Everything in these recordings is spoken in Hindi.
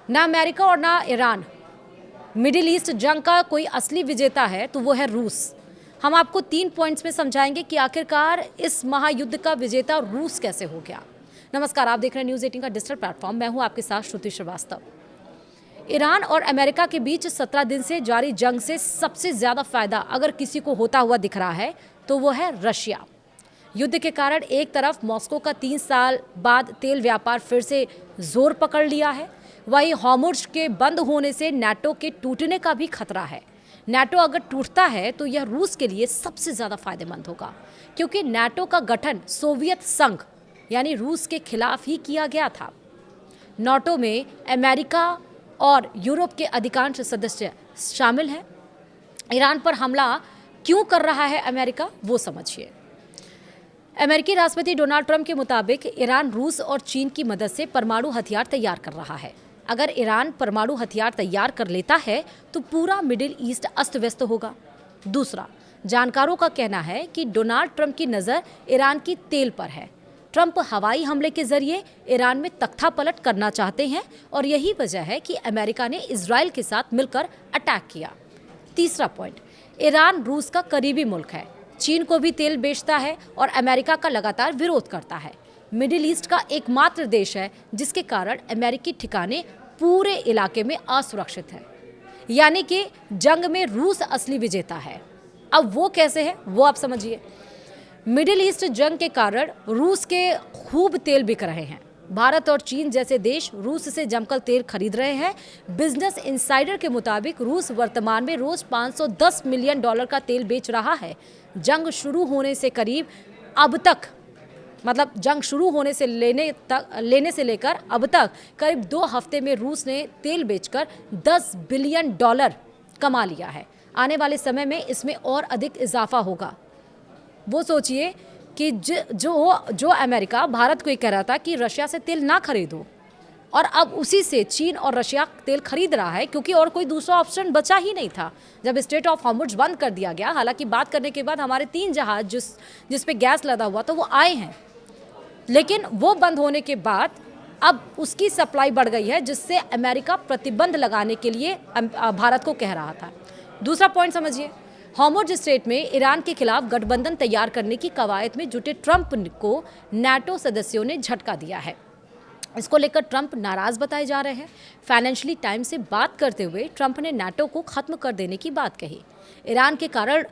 ना अमेरिका और ना ईरान मिडिल ईस्ट जंग का कोई असली विजेता है तो वो है रूस। हम आपको 3 पॉइंट्स में समझाएंगे कि आखिरकार इस महायुद्ध का विजेता रूस कैसे हो गया। नमस्कार, आप देख रहे हैं न्यूज़ 18 का डिजिटल प्लेटफॉर्म। मैं हूं आपके साथ श्रुति श्रीवास्तव। ईरान और अमेरिका के बीच 17 दिन से जारी जंग से सबसे ज़्यादा फायदा अगर किसी को होता हुआ दिख रहा है तो वो है रशिया। युद्ध के कारण एक तरफ मॉस्को का 3 साल बाद तेल व्यापार फिर से जोर पकड़ लिया है, वहीं हॉर्मुज़ के बंद होने से नाटो के टूटने का भी खतरा है। नाटो अगर टूटता है तो यह रूस के लिए सबसे ज़्यादा फायदेमंद होगा, क्योंकि नाटो का गठन सोवियत संघ यानी रूस के खिलाफ ही किया गया था। नाटो में अमेरिका और यूरोप के अधिकांश सदस्य शामिल हैं। ईरान पर हमला क्यों कर रहा है अमेरिका, वो समझिए। अमेरिकी राष्ट्रपति डोनाल्ड ट्रंप के मुताबिक ईरान रूस और चीन की मदद से परमाणु हथियार तैयार कर रहा है। अगर ईरान परमाणु हथियार तैयार कर लेता है तो पूरा मिडिल ईस्ट अस्त व्यस्त होगा। दूसरा, जानकारों का कहना है कि डोनाल्ड ट्रंप की नज़र ईरान की तेल पर है। ट्रंप हवाई हमले के जरिए ईरान में तख्ता पलट करना चाहते हैं और यही वजह है कि अमेरिका ने इजराइल के साथ मिलकर अटैक किया। तीसरा पॉइंट, ईरान रूस का करीबी मुल्क है, चीन को भी तेल बेचता है और अमेरिका का लगातार विरोध करता है। मिडिल ईस्ट का एकमात्र देश है जिसके कारण अमेरिकी ठिकाने पूरे इलाके में असुरक्षित हैं। यानी कि जंग में रूस असली विजेता है। अब वो कैसे है वो आप समझिए। मिडिल ईस्ट जंग के कारण रूस के खूब तेल बिक रहे हैं। भारत और चीन जैसे देश रूस से जमकर तेल खरीद रहे हैं। बिजनेस इनसाइडर के मुताबिक रूस वर्तमान में रोज $510 मिलियन का तेल बेच रहा है। जंग शुरू होने से करीब अब तक, मतलब जंग शुरू होने से लेने से लेकर अब तक करीब 2 हफ्ते में रूस ने तेल बेचकर $10 बिलियन कमा लिया है। आने वाले समय में इसमें और अधिक इजाफा होगा। वो सोचिए कि जो अमेरिका भारत को ये कह रहा था कि रशिया से तेल ना खरीदो, और अब उसी से चीन और रशिया तेल खरीद रहा है, क्योंकि और कोई दूसरा ऑप्शन बचा ही नहीं था जब स्ट्रेट ऑफ हॉर्मुज़ बंद कर दिया गया। हालांकि बात करने के बाद हमारे 3 जहाज जिस पे गैस लदा हुआ तो वो आए हैं, लेकिन वो बंद होने के बाद अब उसकी सप्लाई बढ़ गई है, जिससे अमेरिका प्रतिबंध लगाने के लिए भारत को कह रहा था। दूसरा पॉइंट समझिए, हॉर्मुज़ स्ट्रेट में ईरान के खिलाफ गठबंधन तैयार करने की कवायद में जुटे ट्रंप को नाटो सदस्यों ने झटका दिया है। इसको लेकर ट्रंप नाराज बताए जा रहे हैं। फाइनेंशियली टाइम्स से बात करते हुए ट्रंप ने नाटो को खत्म कर देने की बात कही। ईरान के कारण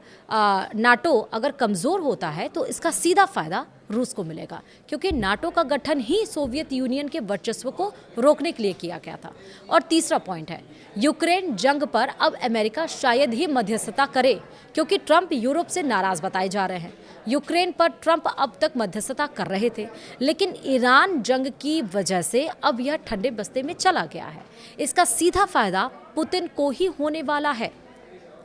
नाटो अगर कमज़ोर होता है तो इसका सीधा फायदा रूस को मिलेगा, क्योंकि नाटो का गठन ही सोवियत यूनियन के वर्चस्व को रोकने के लिए किया गया था। और तीसरा पॉइंट है, यूक्रेन जंग पर अब अमेरिका शायद ही मध्यस्थता करे, क्योंकि ट्रंप यूरोप से नाराज बताए जा रहे हैं। यूक्रेन पर ट्रंप अब तक मध्यस्थता कर रहे थे, लेकिन ईरान जंग की वजह से अब यह ठंडे बस्ते में चला गया है। इसका सीधा फायदा पुतिन को ही होने वाला है।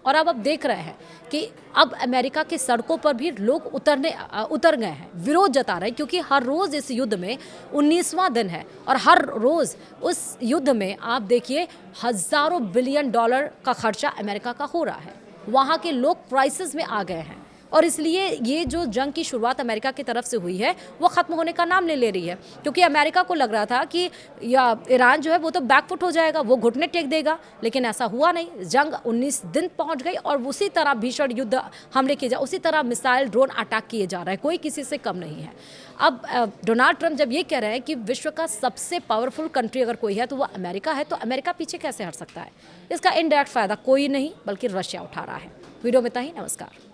और अब आप देख रहे हैं कि अब अमेरिका के सड़कों पर भी लोग उतर गए हैं, विरोध जता रहे हैं, क्योंकि हर रोज़ इस युद्ध में 19वां दिन है और हर रोज़ उस युद्ध में आप देखिए हज़ारों बिलियन डॉलर का खर्चा अमेरिका का हो रहा है। वहाँ के लोग क्राइसिस में आ गए हैं और इसलिए ये जो जंग की शुरुआत अमेरिका की तरफ से हुई है वो ख़त्म होने का नाम ले रही है, क्योंकि अमेरिका को लग रहा था कि ईरान जो है वो तो बैकफुट हो जाएगा, वो घुटने टेक देगा, लेकिन ऐसा हुआ नहीं। जंग 19 दिन पहुंच गई और उसी तरह भीषण युद्ध हमले किए जा, उसी तरह मिसाइल ड्रोन अटैक किए जा रहे हैं, कोई किसी से कम नहीं है। अब डोनाल्ड ट्रंप जब ये कह रहे हैं कि विश्व का सबसे पावरफुल कंट्री अगर कोई है तो वो अमेरिका है, तो अमेरिका पीछे कैसे हट सकता है? इसका इनडायरेक्ट फ़ायदा कोई नहीं बल्कि रशिया उठा रहा है। वीडियो में इतना ही। नमस्कार।